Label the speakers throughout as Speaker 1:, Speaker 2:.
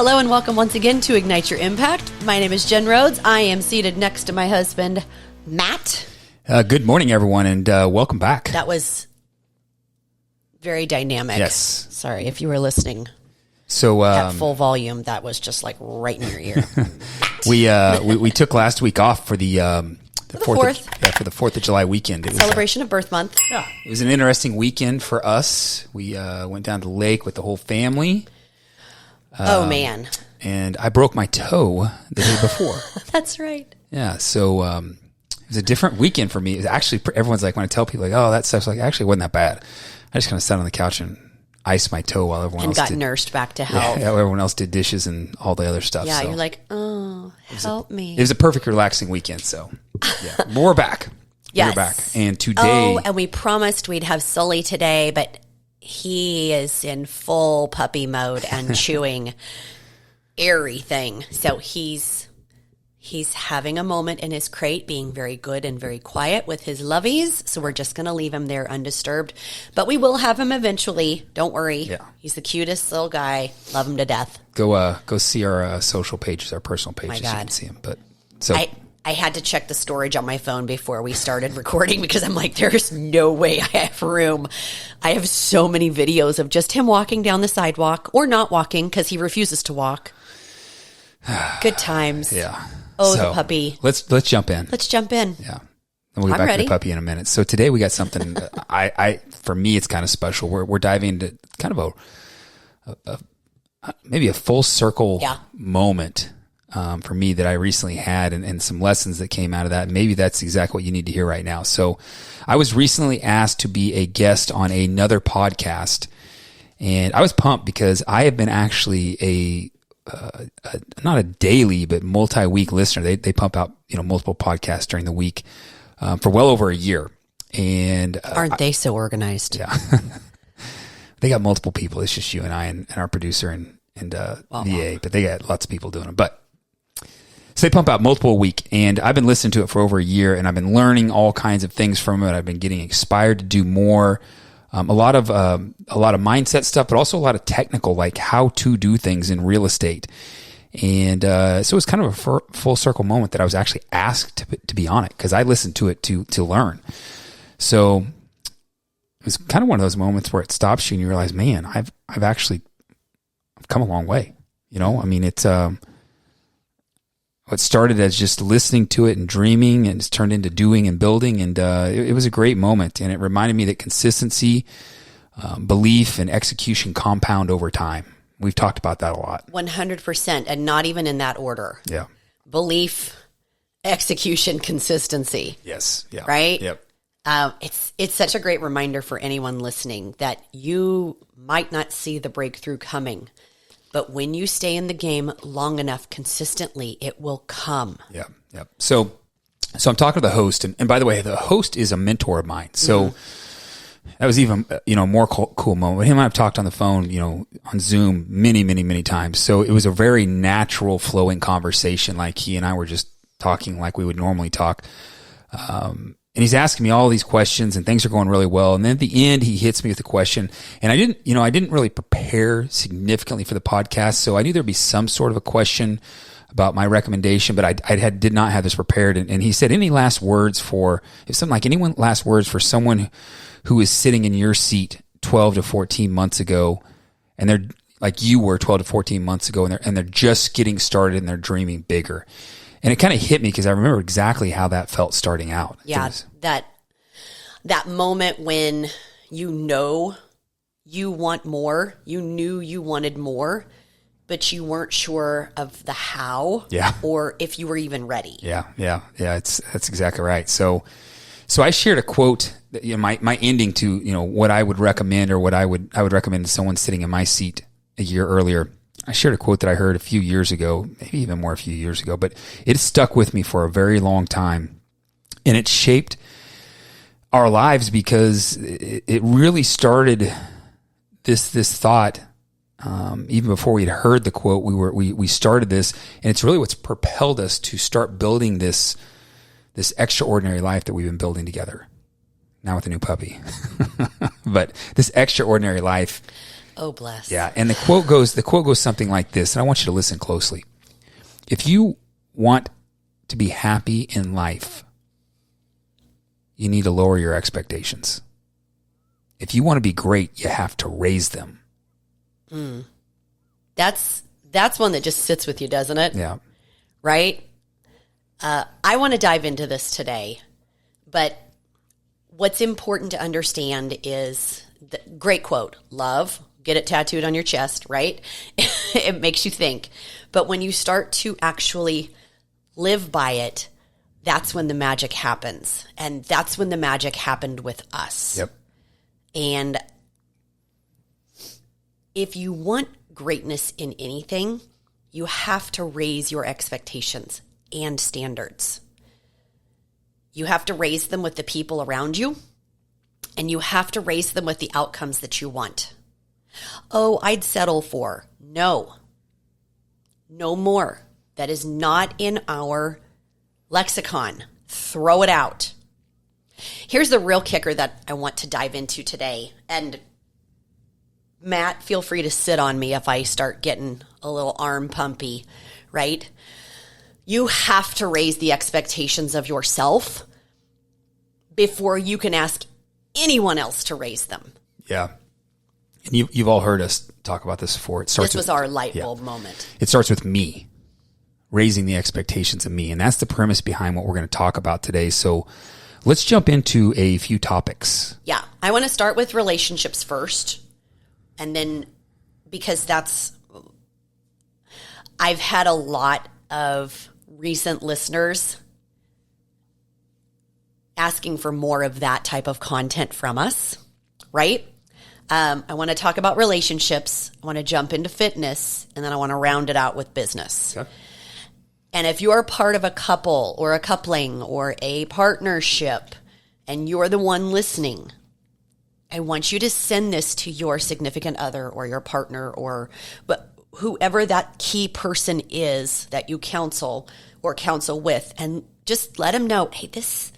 Speaker 1: Hello and welcome once again to Ignite Your Impact. My name is Jen Rhodes. I am seated next to my husband, Matt.
Speaker 2: Good morning, everyone, and welcome back.
Speaker 1: That was very dynamic.
Speaker 2: Yes.
Speaker 1: Sorry if you were listening
Speaker 2: So
Speaker 1: at full volume. That was just like right in your ear.
Speaker 2: we took last week off for the
Speaker 1: Fourth.
Speaker 2: for the 4th of July weekend. It was
Speaker 1: Celebration of birth month.
Speaker 2: Yeah, it was an interesting weekend for us. We went down to the lake with the whole family.
Speaker 1: Oh man,
Speaker 2: and I broke my toe the day before.
Speaker 1: that's right.
Speaker 2: Yeah, so it was a different weekend for me. It was actually, everyone's like, when I tell people like, "Oh, that sucks," like, actually, it wasn't that bad. I just kind of sat on the couch and iced my toe while everyone else
Speaker 1: got
Speaker 2: did,
Speaker 1: nursed back to health.
Speaker 2: Yeah, everyone else did dishes and all the other stuff.
Speaker 1: Yeah,
Speaker 2: so
Speaker 1: you're like, oh, help me.
Speaker 2: It was a perfect, relaxing weekend. So, yeah, but we're back.
Speaker 1: Yes.
Speaker 2: We're back, and today,
Speaker 1: and we promised we'd have Sully today, but he is in full puppy mode and chewing everything. So he's having a moment in his crate, being very good and very quiet with his lovies. So we're just going to leave him there undisturbed. But we will have him eventually. Don't worry.
Speaker 2: Yeah.
Speaker 1: He's the cutest little guy. Love him to death.
Speaker 2: go see our social pages, our personal pages.
Speaker 1: God.
Speaker 2: You can see him. But so
Speaker 1: I had to check the storage on my phone before we started recording because I'm like, there's no way I have room. I have so many videos of just him walking down the sidewalk or not walking because he refuses to walk. Good times.
Speaker 2: yeah.
Speaker 1: Oh,
Speaker 2: So,
Speaker 1: the puppy.
Speaker 2: Let's jump in.
Speaker 1: Let's jump in.
Speaker 2: Yeah. And we'll get
Speaker 1: I'm
Speaker 2: back
Speaker 1: ready.
Speaker 2: to the puppy in a minute. So today we got something I for me it's kind of special. We're diving into kind of maybe a full circle moment for me that I recently had and some lessons that came out of that. Maybe that's exactly what you need to hear right now. So I was recently asked to be a guest on another podcast, and I was pumped because I have been actually not a daily, but multi-week listener. They pump out, multiple podcasts during the week, for well over a year. And
Speaker 1: Aren't they so organized?
Speaker 2: yeah, they got multiple people. It's just you and I and our producer and VA, but they got lots of people doing it. But so they pump out multiple a week, and I've been listening to it for over a year, and I've been learning all kinds of things from it. I've been getting inspired to do more. A lot of mindset stuff, but also a lot of technical, like how to do things in real estate. And so it was kind of a full circle moment that I was actually asked to be on it because I listened to it to learn. So it was kind of one of those moments where it stops you and you realize, man, I've come a long way. I mean, it's it started as just listening to it and dreaming, and it's turned into doing and building. And it was a great moment. And it reminded me that consistency, belief, and execution compound over time. We've talked about that a lot.
Speaker 1: 100%, and not even in that order.
Speaker 2: Yeah.
Speaker 1: Belief, execution, consistency.
Speaker 2: Yes. Yeah.
Speaker 1: Right?
Speaker 2: Yep.
Speaker 1: It's such a great reminder for anyone listening that you might not see the breakthrough coming, but when you stay in the game long enough consistently, it will come.
Speaker 2: Yeah. Yep. So I'm talking to the host, and by the way, the host is a mentor of mine. So that was even, a more cool moment. Him and I've talked on the phone, on Zoom many, many, many times. So it was a very natural flowing conversation. Like he and I were just talking like we would normally talk. And he's asking me all these questions, and things are going really well. And then at the end, he hits me with a question, and I didn't really prepare significantly for the podcast. So I knew there'd be some sort of a question about my recommendation, but I did not have this prepared. And he said, any last words for someone who is sitting in your seat 12 to 14 months ago, and they're like you were 12 to 14 months ago, and they're just getting started and they're dreaming bigger. And it kind of hit me because I remember exactly how that felt starting out.
Speaker 1: Yeah, that moment when you want more, you knew you wanted more, but you weren't sure of the how, or if you were even ready.
Speaker 2: Yeah. That's exactly right. So I shared a quote, my ending to what I would recommend, or what I would recommend to someone sitting in my seat a year earlier. I shared a quote that I heard a few years ago, maybe even more a few years ago, but it stuck with me for a very long time, and it shaped our lives because it really started this thought. Even before we'd heard the quote, we started this, and it's really what's propelled us to start building this extraordinary life that we've been building together. Now with a new puppy, but this extraordinary life.
Speaker 1: Oh, bless.
Speaker 2: Yeah. And the quote goes something like this, and I want you to listen closely. If you want to be happy in life, you need to lower your expectations. If you want to be great, you have to raise them.
Speaker 1: That's one that just sits with you, doesn't it?
Speaker 2: Yeah.
Speaker 1: Right? I want to dive into this today, but what's important to understand is the great quote, love, get it tattooed on your chest, right? It makes you think. But when you start to actually live by it, that's when the magic happens. And that's when the magic happened with us.
Speaker 2: Yep.
Speaker 1: And if you want greatness in anything, you have to raise your expectations and standards. You have to raise them with the people around you, and you have to raise them with the outcomes that you want. Oh, I'd settle for. No. No more. That is not in our lexicon. Throw it out. Here's the real kicker that I want to dive into today. And Matt, feel free to sit on me if I start getting a little arm pumpy, right? You have to raise the expectations of yourself before you can ask anyone else to raise them.
Speaker 2: Yeah. And you've all heard us talk about this before. This
Speaker 1: was our light bulb moment.
Speaker 2: It starts with me, raising the expectations of me. And that's the premise behind what we're going to talk about today. So let's jump into a few topics.
Speaker 1: Yeah. I want to start with relationships first. And then, because I've had a lot of recent listeners asking for more of that type of content from us, right? I want to talk about relationships. I want to jump into fitness, and then I want to round it out with business.
Speaker 2: Okay.
Speaker 1: And if you're part of a couple or a coupling or a partnership and you're the one listening, I want you to send this to your significant other or your partner but whoever that key person is that you counsel with, and just let them know, hey, this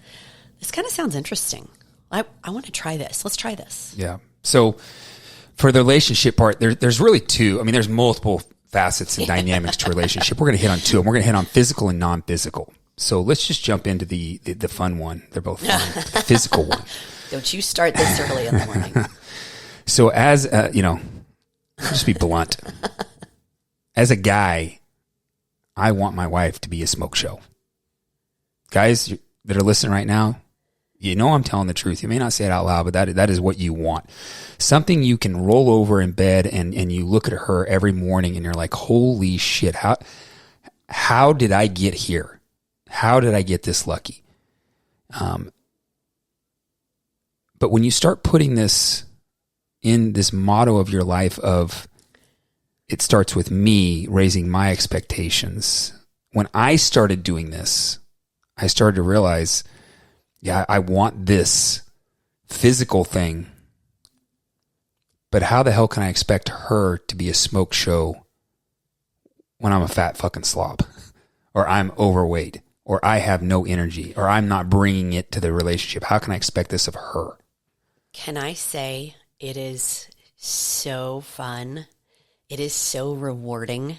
Speaker 1: kind of sounds interesting. I want to try this. Let's try this.
Speaker 2: Yeah. So for the relationship part, there's really two. I mean, there's multiple facets and dynamics to relationship. We're going to hit on two, and we're going to hit on physical and non-physical. So let's just jump into the fun one. They're both fun. The physical one.
Speaker 1: Don't you start this early in the morning.
Speaker 2: So as, I'll just be blunt. As a guy, I want my wife to be a smoke show. Guys that are listening right now, you know I'm telling the truth. You may not say it out loud, but that is what you want. Something you can roll over in bed and you look at her every morning and you're like, holy shit, how did I get here? How did I get this lucky? But when you start putting this in this motto of your life of it starts with me raising my expectations. When I started doing this, I started to realize, yeah, I want this physical thing, but how the hell can I expect her to be a smoke show when I'm a fat fucking slob, or I'm overweight, or I have no energy, or I'm not bringing it to the relationship? How can I expect this of her?
Speaker 1: Can I say it is so fun? It is so rewarding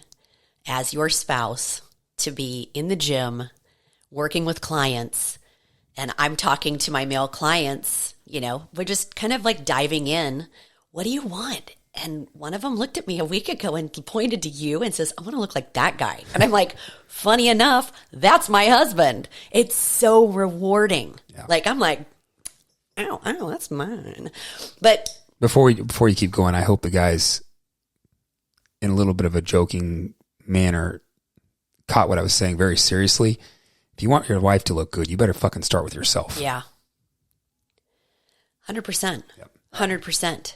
Speaker 1: as your spouse to be in the gym working with clients. And I'm talking to my male clients, we're just kind of like diving in. What do you want? And one of them looked at me a week ago and pointed to you and says, I want to look like that guy. And I'm like, funny enough, that's my husband. It's so rewarding. Yeah. Like, I'm like, ow, that's mine. But
Speaker 2: before you keep going, I hope the guys, in a little bit of a joking manner, caught what I was saying very seriously. If you want your wife to look good, you better fucking start with yourself.
Speaker 1: Yeah. 100%.
Speaker 2: Yep.
Speaker 1: 100%.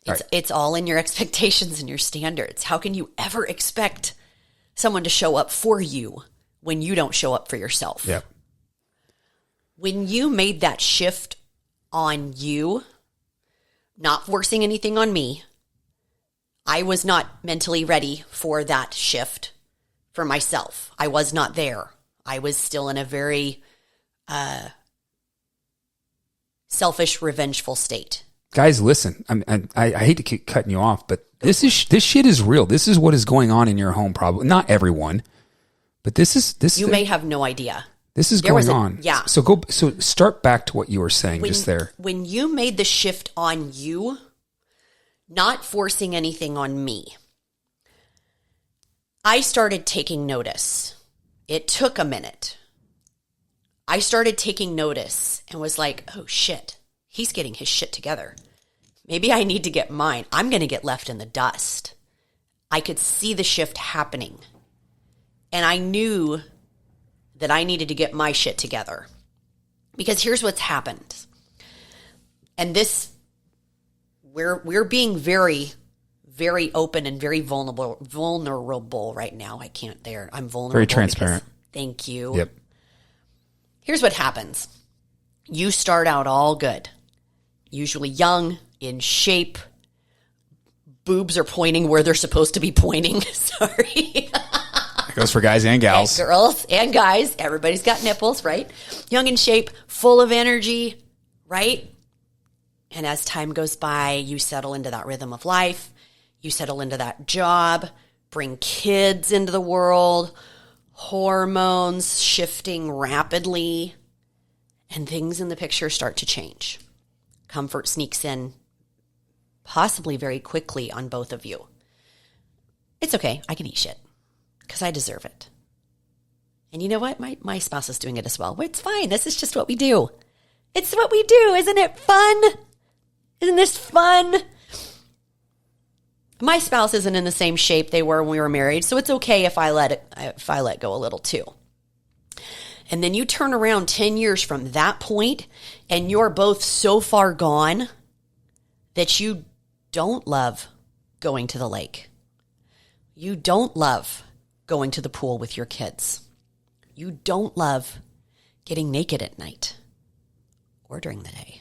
Speaker 2: Right.
Speaker 1: It's all in your expectations and your standards. How can you ever expect someone to show up for you when you don't show up for yourself?
Speaker 2: Yep.
Speaker 1: When you made that shift on you, not forcing anything on me, I was not mentally ready for that shift for myself. I was not there. I was still in a very selfish, revengeful state.
Speaker 2: guys, listen, I hate to keep cutting you off, but this shit is real. This is what is going on in your home. Probably not everyone, but this. You
Speaker 1: may have no idea.
Speaker 2: This is going on.
Speaker 1: Yeah.
Speaker 2: So start back to what you were saying just there.
Speaker 1: When you made the shift on you, not forcing anything on me, I started taking notice. It took a minute. I started taking notice and was like, oh shit, he's getting his shit together. Maybe I need to get mine. I'm going to get left in the dust. I could see the shift happening. And I knew that I needed to get my shit together. Because here's what's happened. And this, we're being very, very open and very vulnerable right now. I can't there. I'm vulnerable.
Speaker 2: Very transparent.
Speaker 1: Thank you.
Speaker 2: Yep.
Speaker 1: Here's what happens. You start out all good. Usually young, in shape. Boobs are pointing where they're supposed to be pointing. Sorry.
Speaker 2: It goes for guys and gals.
Speaker 1: And girls and guys. Everybody's got nipples, right? Young in shape, full of energy, right? And as time goes by, you settle into that rhythm of life. You settle into that job, bring kids into the world, hormones shifting rapidly, and things in the picture start to change. Comfort sneaks in possibly very quickly on both of you. It's okay. I can eat shit because I deserve it. And you know what? My spouse is doing it as well. It's fine. This is just what we do. It's what we do. Isn't it fun? Isn't this fun? My spouse isn't in the same shape they were when we were married, so it's okay if I let go a little too. And then you turn around 10 years from that point, and you're both so far gone that you don't love going to the lake. You don't love going to the pool with your kids. You don't love getting naked at night or during the day.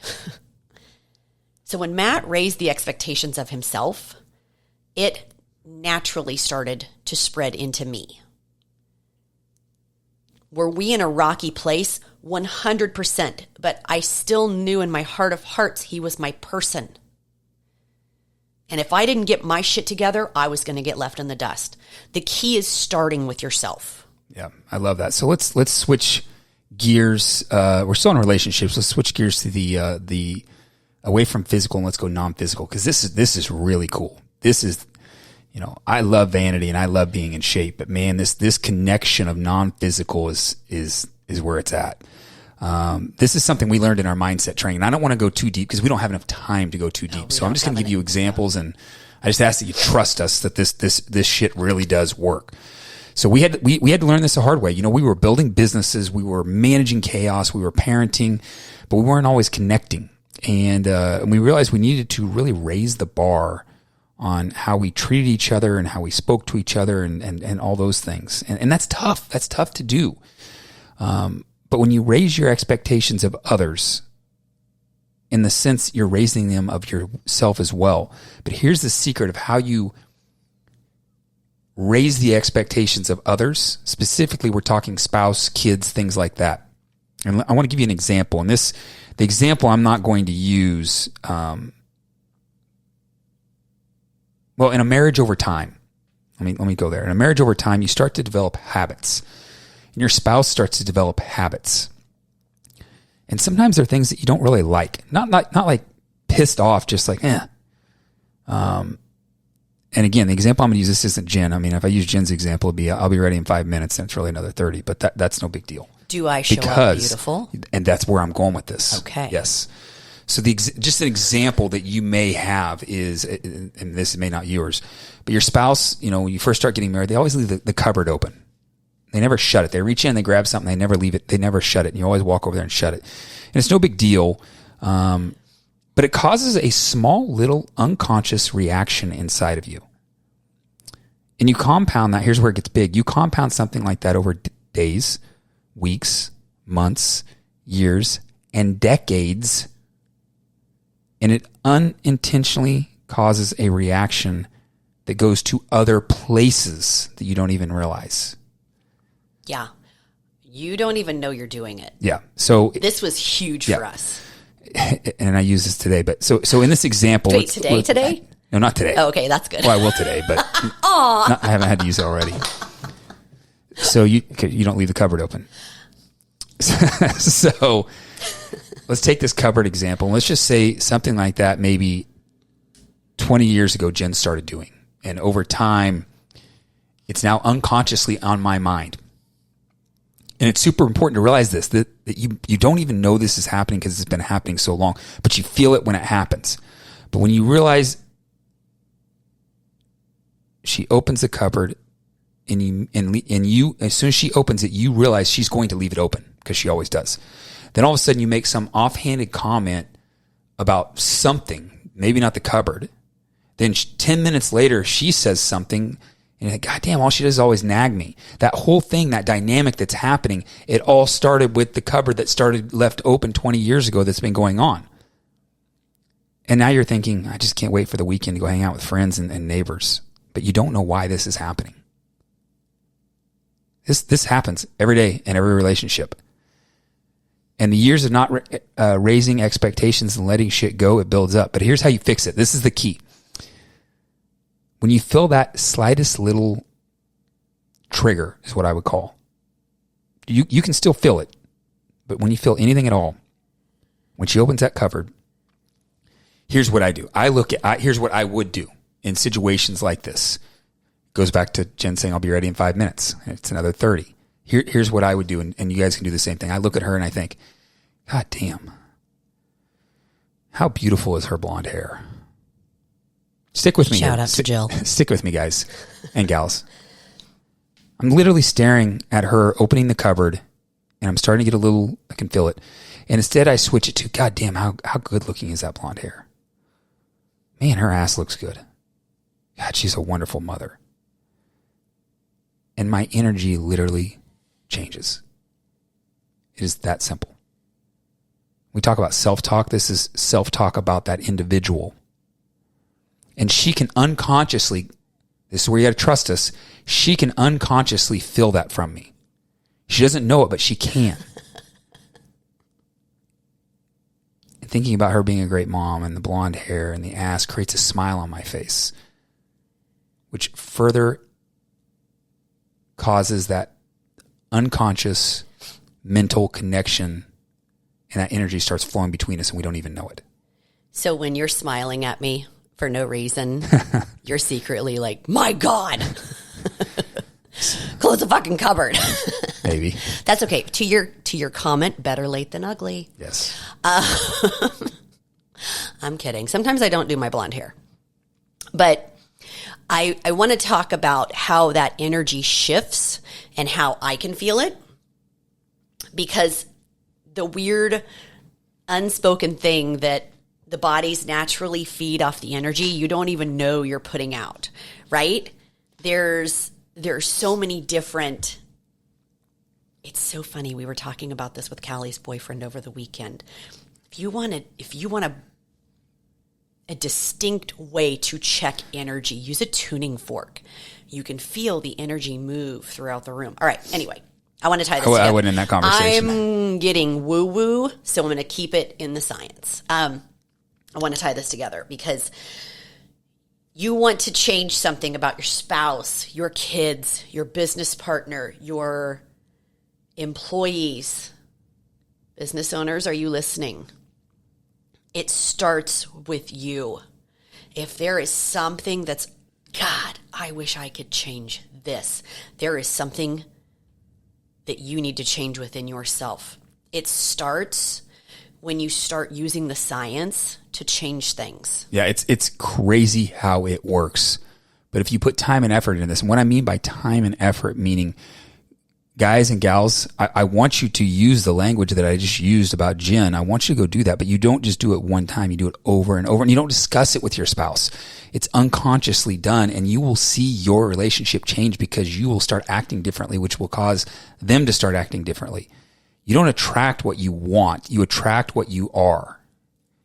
Speaker 1: So when Matt raised the expectations of himself, it naturally started to spread into me. Were we in a rocky place? 100%. But I still knew in my heart of hearts he was my person. And if I didn't get my shit together, I was going to get left in the dust. The key is starting with yourself.
Speaker 2: Yeah, I love that. So let's switch gears. We're still in relationships. Let's switch gears to the away from physical and let's go non-physical, because this is really cool. This is, I love vanity and I love being in shape, but man, this connection of non-physical is where it's at. This is something we learned in our mindset training. And I don't want to go too deep because we don't have enough time to go too deep. So I'm just going to give you examples, and I just ask that you trust us that this shit really does work. So we had to learn this the hard way. We were building businesses, we were managing chaos, we were parenting, but we weren't always connecting. And we realized we needed to really raise the bar on how we treated each other and how we spoke to each other and all those things. And that's tough. That's tough to do. But when you raise your expectations of others, in the sense you're raising them of yourself as well. But here's the secret of how you raise the expectations of others. Specifically, we're talking spouse, kids, things like that. And I want to give you an example. And the example I'm not going to use, in a marriage over time, let me go there. In a marriage over time, you start to develop habits. And your spouse starts to develop habits. And sometimes there are things that you don't really like. Not like pissed off, just like, eh. And again, the example I'm going to use, this isn't Jen. If I use Jen's example, it'd be, I'll be ready in 5 minutes, and it's really another 30. But that's no big deal.
Speaker 1: Do I show up beautiful?
Speaker 2: And that's where I'm going with this.
Speaker 1: Okay.
Speaker 2: Yes. So just an example that you may have is, and this may not yours, but your spouse, when you first start getting married, they always leave the cupboard open. They never shut it. They reach in, they grab something, they never leave it. They never shut it. And you always walk over there and shut it. And it's no big deal. But it causes a small little unconscious reaction inside of you. And you compound that. Here's where it gets big. You compound something like that over days, weeks, months, years, and decades. And it unintentionally causes a reaction that goes to other places that you don't even realize.
Speaker 1: Yeah. You don't even know you're doing it.
Speaker 2: Yeah. So
Speaker 1: this was huge for us.
Speaker 2: and I use this today, but so in this example,
Speaker 1: Wait, today?
Speaker 2: No, not today.
Speaker 1: Oh, okay, that's good.
Speaker 2: Well, I will today, but I haven't had to use it already. So you don't leave the cupboard open. So let's take this cupboard example. Let's just say something like that maybe 20 years ago Jen started doing. And over time, it's now unconsciously on my mind. And it's super important to realize this, that you don't even know this is happening because it's been happening so long, but you feel it when it happens. But when you realize she opens the cupboard and you, as soon as she opens it, you realize she's going to leave it open because she always does. Then all of a sudden you make some offhanded comment about something, maybe not the cupboard. Then 10 minutes later, she says something, and you're like, God damn, all she does is always nag me. That whole thing, that dynamic that's happening, it all started with the cupboard that started left open 20 years ago that's been going on. And now you're thinking, I just can't wait for the weekend to go hang out with friends and neighbors. But you don't know why this is happening. This happens every day in every relationship. And the years of not raising expectations and letting shit go, it builds up. But here's how you fix it. This is the key. When you feel that slightest little trigger, is what I would call. You can still feel it. But when you feel anything at all, when she opens that cupboard, here's what I do. Here's what I would do in situations like this. Goes back to Jen saying, I'll be ready in 5 minutes. It's another 30. Here's what I would do, and you guys can do the same thing. I look at her and I think, God damn, how beautiful is her blonde hair? Stick with me.
Speaker 1: Shout out to Jill.
Speaker 2: Stick with me, guys and gals. I'm literally staring at her opening the cupboard, and I'm starting to get I can feel it. And instead I switch it to, God damn, how good looking is that blonde hair? Man, her ass looks good. God, she's a wonderful mother. And my energy literally changes. It is that simple. We talk about self-talk. This is self-talk about that individual. And she can unconsciously, this is where you got to trust us, she can unconsciously feel that from me. She doesn't know it, but she can. And thinking about her being a great mom and the blonde hair and the ass creates a smile on my face, which further causes that unconscious mental connection, and that energy starts flowing between us and we don't even know it.
Speaker 1: So when you're smiling at me for no reason, you're secretly like, my God, close the fucking cupboard.
Speaker 2: Maybe.
Speaker 1: That's okay. To your comment, better late than ugly.
Speaker 2: Yes.
Speaker 1: I'm kidding. Sometimes I don't do my blonde hair, but I want to talk about how that energy shifts and how I can feel it, because the weird unspoken thing that the bodies naturally feed off the energy you don't even know you're putting out, right? There's so many different. It's so funny. We were talking about this with Callie's boyfriend over the weekend. If you want a distinct way to check energy, use a tuning fork. You can feel the energy move throughout the room. All right. Anyway, I want to tie this together.
Speaker 2: I went in that conversation.
Speaker 1: I'm getting woo-woo, so I'm going to keep it in the science. I want to tie this together because you want to change something about your spouse, your kids, your business partner, your employees. Business owners, are you listening? It starts with you. If there is something that's, God, I wish I could change this. There is something that you need to change within yourself. It starts when you start using the science to change things.
Speaker 2: Yeah, it's crazy how it works. But if you put time and effort into this, and what I mean by time and effort, meaning guys and gals, I want you to use the language that I just used about Jen. I want you to go do that, but you don't just do it one time. You do it over and over, and you don't discuss it with your spouse. It's unconsciously done, and you will see your relationship change because you will start acting differently, which will cause them to start acting differently. You don't attract what you want. You attract what you are.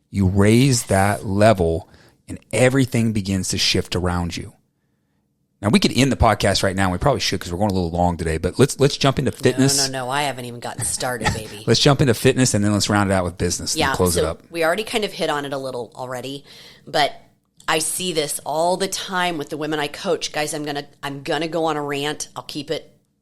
Speaker 2: You raise that level, and everything begins to shift around you. And we could end the podcast right now. We probably should because we're going a little long today. But let's jump into fitness.
Speaker 1: No. I haven't even gotten started, baby.
Speaker 2: Let's jump into fitness and then let's round it out with business and close it up.
Speaker 1: We already kind of hit on it a little already, but I see this all the time with the women I coach. Guys, I'm gonna go on a rant.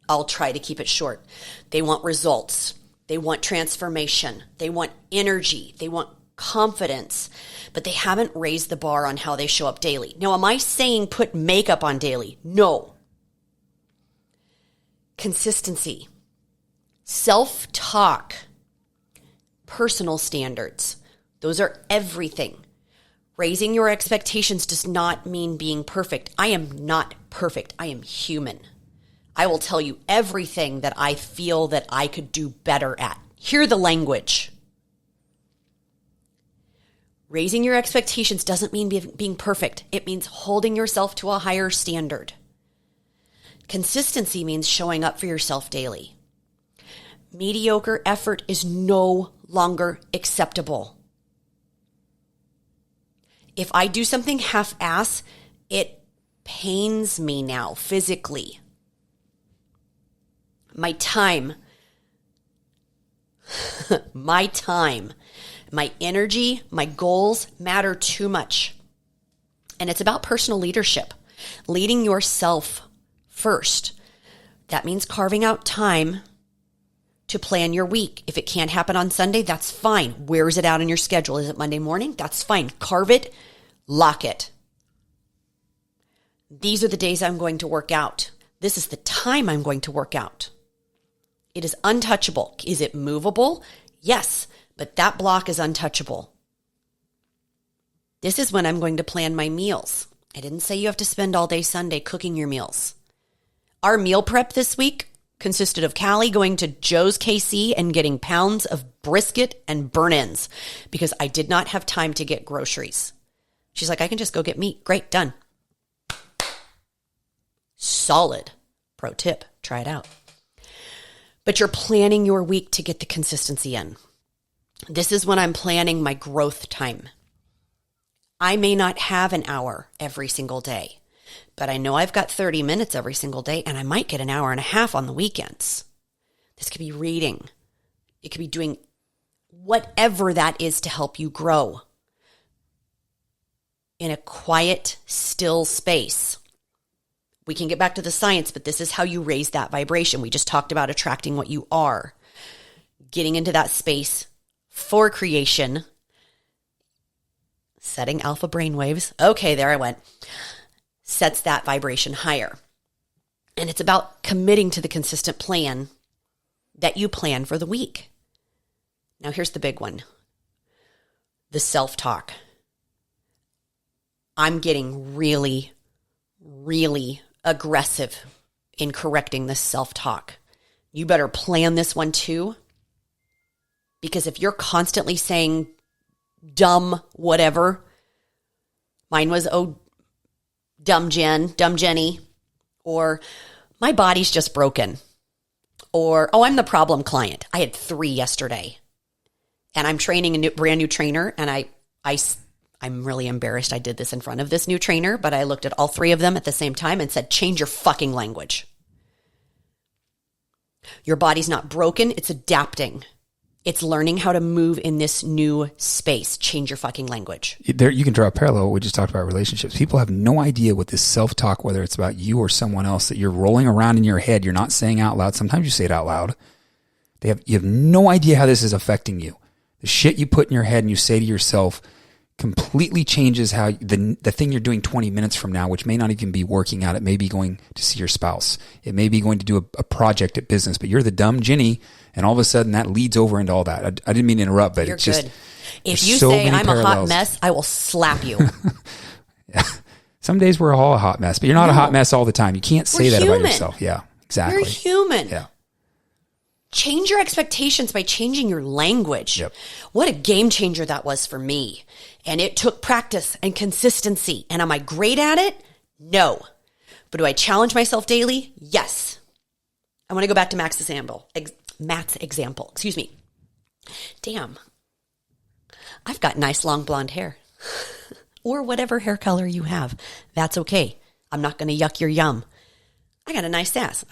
Speaker 1: I'll try to keep it short. They want results. They want transformation. They want energy. They want confidence, but they haven't raised the bar on how they show up daily. Now, am I saying put makeup on daily? No. Consistency, self-talk, personal standards. Those are everything. Raising your expectations does not mean being perfect. I am not perfect. I am human. I will tell you everything that I feel that I could do better at. Hear the language. Raising your expectations doesn't mean being perfect. It means holding yourself to a higher standard. Consistency means showing up for yourself daily. Mediocre effort is no longer acceptable. If I do something half-ass, it pains me now physically. My time, my energy, my goals matter too much. And it's about personal leadership, leading yourself first. That means carving out time to plan your week. If it can't happen on Sunday, that's fine. Where is it out in your schedule? Is it Monday morning? That's fine. Carve it, lock it. These are the days I'm going to work out. This is the time I'm going to work out. It is untouchable. Is it movable? Yes. But that block is untouchable. This is when I'm going to plan my meals. I didn't say you have to spend all day Sunday cooking your meals. Our meal prep this week consisted of Callie going to Joe's KC and getting pounds of brisket and burn-ins because I did not have time to get groceries. She's like, I can just go get meat. Great, done. Solid. Pro tip, try it out. But you're planning your week to get the consistency in. This is when I'm planning my growth time. I may not have an hour every single day, but I know I've got 30 minutes every single day, and I might get an hour and a half on the weekends. This could be reading. It could be doing whatever that is to help you grow in a quiet, still space. We can get back to the science, but this is how you raise that vibration. We just talked about attracting what you are, getting into that space for creation, setting alpha brainwaves. Okay, there I went. Sets that vibration higher. And it's about committing to the consistent plan that you plan for the week. Now, here's the big one. The self-talk. I'm getting really, really aggressive in correcting this self-talk. You better plan this one too. Because if you're constantly saying dumb whatever, mine was, oh, dumb Jen, dumb Jenny, or my body's just broken, or, oh, I'm the problem client. I had 3 yesterday, and I'm training a brand new trainer, and I'm really embarrassed I did this in front of this new trainer, but I looked at all 3 of them at the same time and said, change your fucking language. Your body's not broken, it's adapting. It's learning how to move in this new space. Change your fucking language.
Speaker 2: There, you can draw a parallel. We just talked about relationships. People have no idea what this self-talk, whether it's about you or someone else, that you're rolling around in your head. You're not saying out loud. Sometimes you say it out loud. You have no idea how this is affecting you. The shit you put in your head and you say to yourself completely changes how the thing you're doing 20 minutes from now, which may not even be working out. It may be going to see your spouse. It may be going to do a project at business, but you're the dumb Ginny, and all of a sudden that leads over into all that. I didn't mean to interrupt, but
Speaker 1: you're
Speaker 2: it's just,
Speaker 1: good. If you say I'm a hot mess, I will slap you.
Speaker 2: Yeah. Some days we're all a hot mess, but you're not a hot mess all the time. You can't say that about yourself. Yeah, exactly.
Speaker 1: You're human.
Speaker 2: Yeah.
Speaker 1: Change your expectations by changing your language.
Speaker 2: Yep.
Speaker 1: What a game changer that was for me. And it took practice and consistency. And am I great at it? No. But do I challenge myself daily? Yes. I want to go back to Matt's example. Excuse me. Damn. I've got nice long blonde hair. Or whatever hair color you have. That's okay. I'm not going to yuck your yum. I got a nice ass.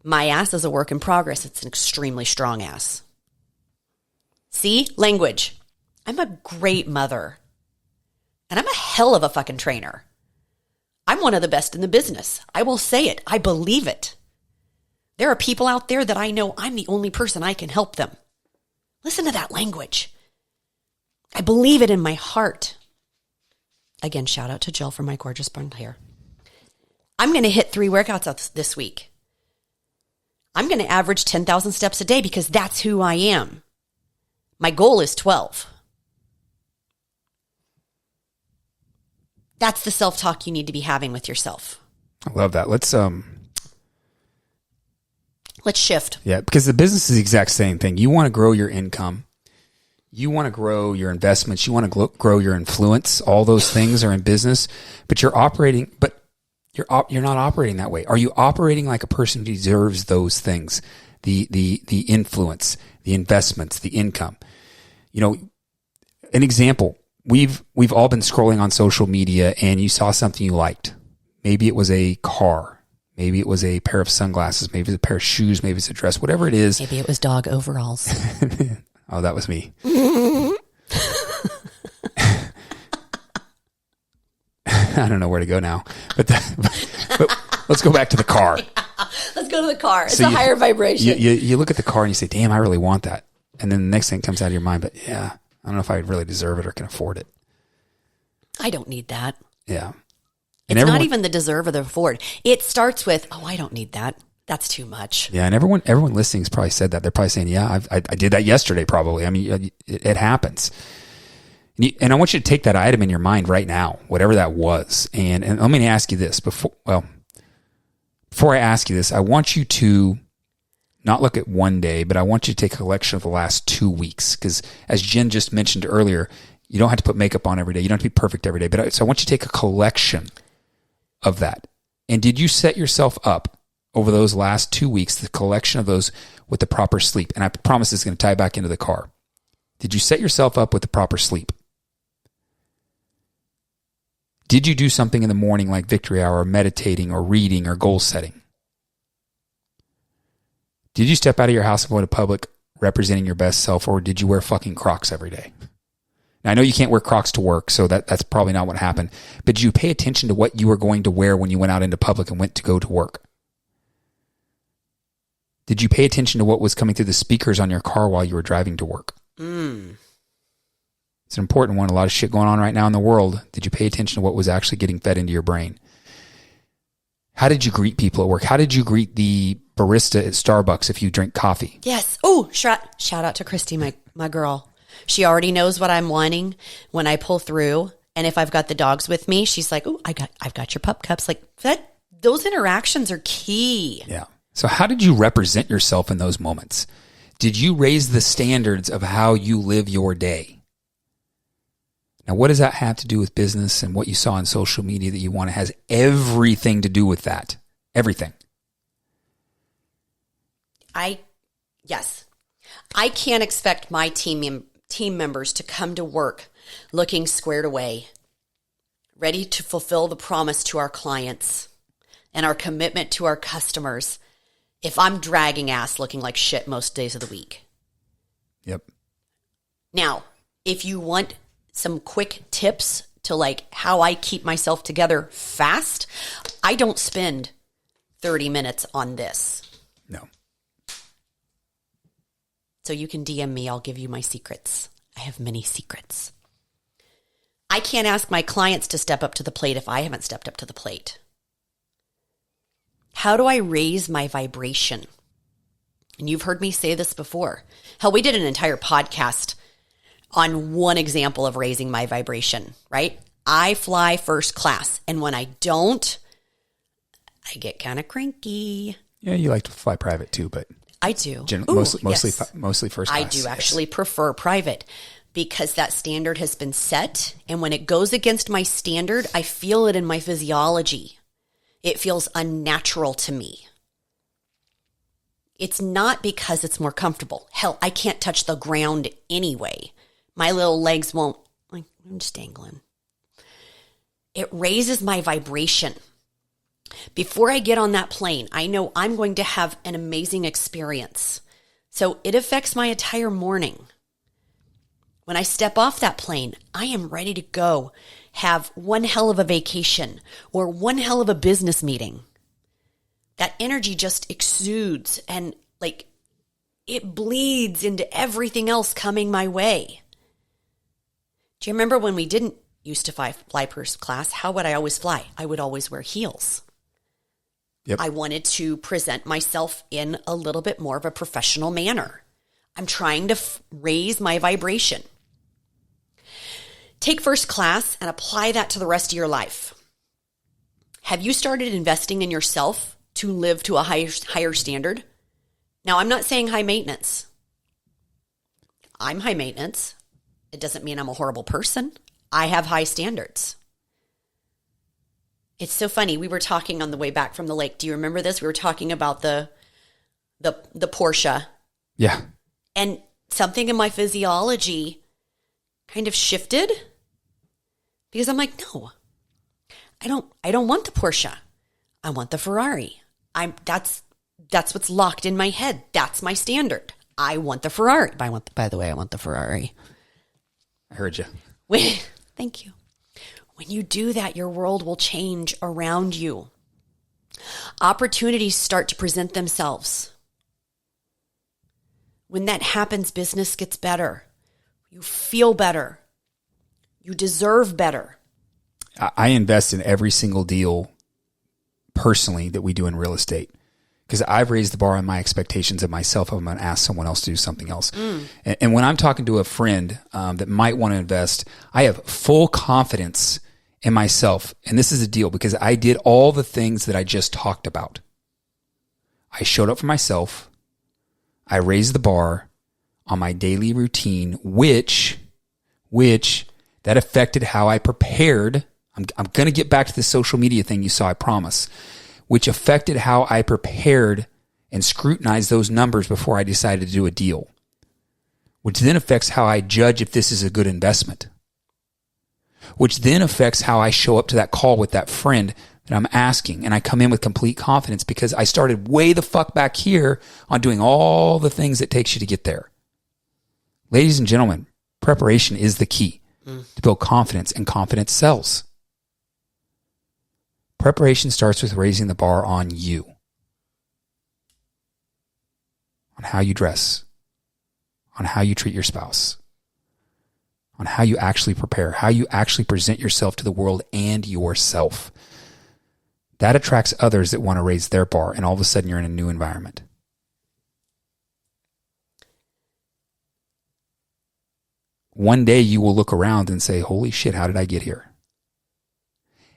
Speaker 1: My ass is a work in progress. It's an extremely strong ass. See? Language. I'm a great mother. And I'm a hell of a fucking trainer. I'm one of the best in the business. I will say it. I believe it. There are people out there that I know I'm the only person I can help them. Listen to that language. I believe it in my heart. Again, shout out to Jill for my gorgeous blonde hair. I'm going to hit 3 workouts this week. I'm going to average 10,000 steps a day because that's who I am. My goal is 12. That's the self-talk you need to be having with yourself.
Speaker 2: I love that. Let's
Speaker 1: shift.
Speaker 2: Yeah, because the business is the exact same thing. You want to grow your income. You want to grow your investments. You want to grow your influence. All those things are in business, but you're not operating that way. Are you operating like a person who deserves those things? The influence, the investments, the income. You know, an example, we've all been scrolling on social media and you saw something you liked. Maybe it was a car. Maybe it was a pair of sunglasses. Maybe it's a pair of shoes. Maybe it's a dress, whatever it is.
Speaker 1: Maybe it was dog overalls.
Speaker 2: Oh, that was me. I don't know where to go now, but let's go back to the car.
Speaker 1: Yeah, let's go to the car. It's a higher vibration.
Speaker 2: You look at the car and you say, damn, I really want that. And then the next thing comes out of your mind, but yeah, I don't know if I really deserve it or can afford it.
Speaker 1: I don't need that.
Speaker 2: Yeah.
Speaker 1: It's not even the deserve or the afford. It starts with, oh, I don't need that. That's too much.
Speaker 2: Yeah, and everyone listening's probably said that. They're probably saying, yeah, I did that yesterday probably. I mean, it happens. And I want you to take that item in your mind right now, whatever that was. And let me ask you this. Before I ask you this, I want you to not look at one day, but I want you to take a collection of the last 2 weeks. Because as Jen just mentioned earlier, you don't have to put makeup on every day. You don't have to be perfect every day. But so I want you to take a collection of that. And did you set yourself up over those last 2 weeks, the collection of those with the proper sleep? And I promise it's going to tie back into the car. Did you set yourself up with the proper sleep? Did you do something in the morning like victory hour, or meditating or reading or goal setting? Did you step out of your house and go to public representing your best self, or did you wear fucking Crocs every day? Now, I know you can't wear Crocs to work, so that's probably not what happened. But did you pay attention to what you were going to wear when you went out into public and went to go to work? Did you pay attention to what was coming through the speakers on your car while you were driving to work? It's an important one. A lot of shit going on right now in the world. Did you pay attention to what was actually getting fed into your brain? How did you greet people at work? How did you greet the barista at Starbucks if you drink coffee?
Speaker 1: Yes. Oh, shout out to Christy, my girl. She already knows what I'm wanting when I pull through. And if I've got the dogs with me, she's like, oh, I've got your pup cups. Like that, those interactions are key.
Speaker 2: Yeah. So how did you represent yourself in those moments? Did you raise the standards of how you live your day? Now, what does that have to do with business and what you saw on social media that you want? It has everything to do with that. Everything.
Speaker 1: Yes. I can't expect my team members to come to work looking squared away, ready to fulfill the promise to our clients and our commitment to our customers if I'm dragging ass looking like shit most days of the week.
Speaker 2: Yep.
Speaker 1: Now, if you want some quick tips to like how I keep myself together fast, I don't spend 30 minutes on this.
Speaker 2: No.
Speaker 1: So you can DM me. I'll give you my secrets. I have many secrets. I can't ask my clients to step up to the plate if I haven't stepped up to the plate. How do I raise my vibration? And you've heard me say this before. Hell, we did an entire podcast on one example of raising my vibration, right? I fly first class. And when I don't, I get kind of cranky.
Speaker 2: Yeah, you like to fly private too, but
Speaker 1: I do.
Speaker 2: Mostly first class.
Speaker 1: I do actually prefer private because that standard has been set. And when it goes against my standard, I feel it in my physiology. It feels unnatural to me. It's not because it's more comfortable. Hell, I can't touch the ground anyway. My little legs won't, like, I'm just dangling. It raises my vibration. Before I get on that plane, I know I'm going to have an amazing experience. So it affects my entire morning. When I step off that plane, I am ready to go have one hell of a vacation or one hell of a business meeting. That energy just exudes and like it bleeds into everything else coming my way. Do you remember when we didn't used to fly first class? How would I always fly? I would always wear heels.
Speaker 2: Yep.
Speaker 1: I wanted to present myself in a little bit more of a professional manner. I'm trying to raise my vibration. Take first class and apply that to the rest of your life. Have you started investing in yourself to live to a higher standard? Now, I'm not saying high maintenance. I'm high maintenance. It doesn't mean I'm a horrible person. I have high standards. It's so funny. We were talking on the way back from the lake. Do you remember this? We were talking about the Porsche.
Speaker 2: Yeah.
Speaker 1: And something in my physiology kind of shifted because I'm like, no, I don't want the Porsche. I want the Ferrari. That's what's locked in my head. That's my standard. I want the Ferrari. By the way, I want the Ferrari.
Speaker 2: I heard you.
Speaker 1: Thank you. When you do that, your world will change around you. Opportunities start to present themselves. When that happens, business gets better. You feel better. You deserve better.
Speaker 2: I invest in every single deal personally that we do in real estate because I've raised the bar on my expectations of myself. I'm going to ask someone else to do something else. And when I'm talking to a friend that might want to invest, I have full confidence in myself. And this is a deal because I did all the things that I just talked about. I showed up for myself. I raised the bar on my daily routine, which that affected how I prepared. I'm going to get back to the social media thing you saw, I promise, which affected how I prepared and scrutinized those numbers before I decided to do a deal, which then affects how I judge if this is a good investment, which then affects how I show up to that call with that friend that I'm asking. And I come in with complete confidence because I started way the fuck back here on doing all the things it takes you to get there. Ladies and gentlemen, preparation is the key to build confidence, and confidence sells. Preparation starts with raising the bar on you, on how you dress, on how you treat your spouse, on how you actually prepare, how you actually present yourself to the world and yourself. That attracts others that want to raise their bar, and all of a sudden you're in a new environment. One day you will look around and say, holy shit, how did I get here?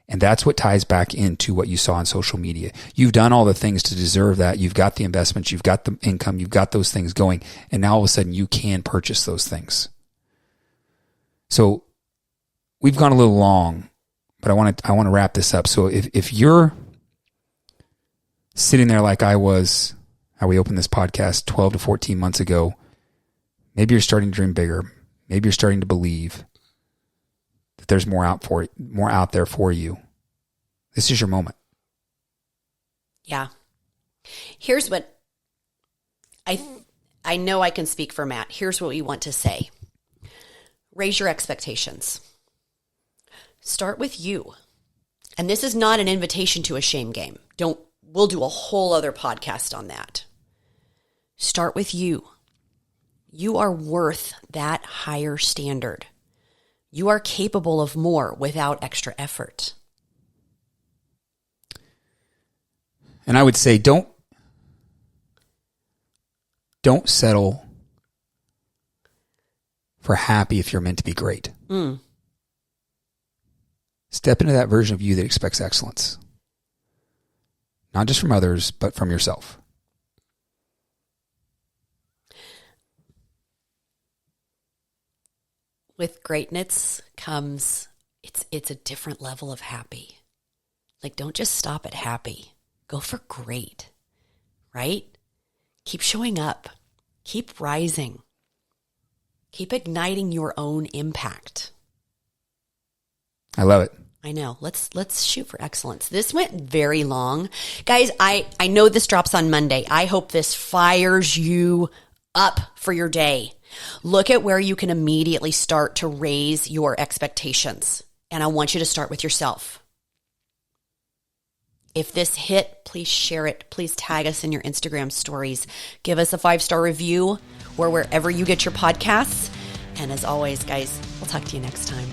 Speaker 2: And that's what ties back into what you saw on social media. You've done all the things to deserve that. You've got the investments, you've got the income, you've got those things going, and now all of a sudden you can purchase those things. So we've gone a little long, but I want to wrap this up. So if you're sitting there like I was, how we opened this podcast 12 to 14 months ago, maybe you're starting to dream bigger. Maybe you're starting to believe that there's more out there for you. This is your moment.
Speaker 1: Yeah. Here's what I know I can speak for Matt. Here's what we want to say. Raise your expectations. Start with you. And this is not an invitation to a shame game. We'll do a whole other podcast on that. Start with you. You are worth that higher standard. You are capable of more without extra effort.
Speaker 2: And I would say don't settle for happy if you're meant to be great. Step into that version of you that expects excellence. Not just from others, but from yourself.
Speaker 1: With greatness comes, it's a different level of happy. Like, don't just stop at happy. Go for great, right? Keep showing up. Keep rising. Keep igniting your own impact.
Speaker 2: I love it.
Speaker 1: I know. Let's shoot for excellence. This went very long. Guys, I know this drops on Monday. I hope this fires you up for your day. Look at where you can immediately start to raise your expectations. And I want you to start with yourself. If this hit, please share it. Please tag us in your Instagram stories. Give us a 5-star review or wherever you get your podcasts. And as always, guys, we'll talk to you next time.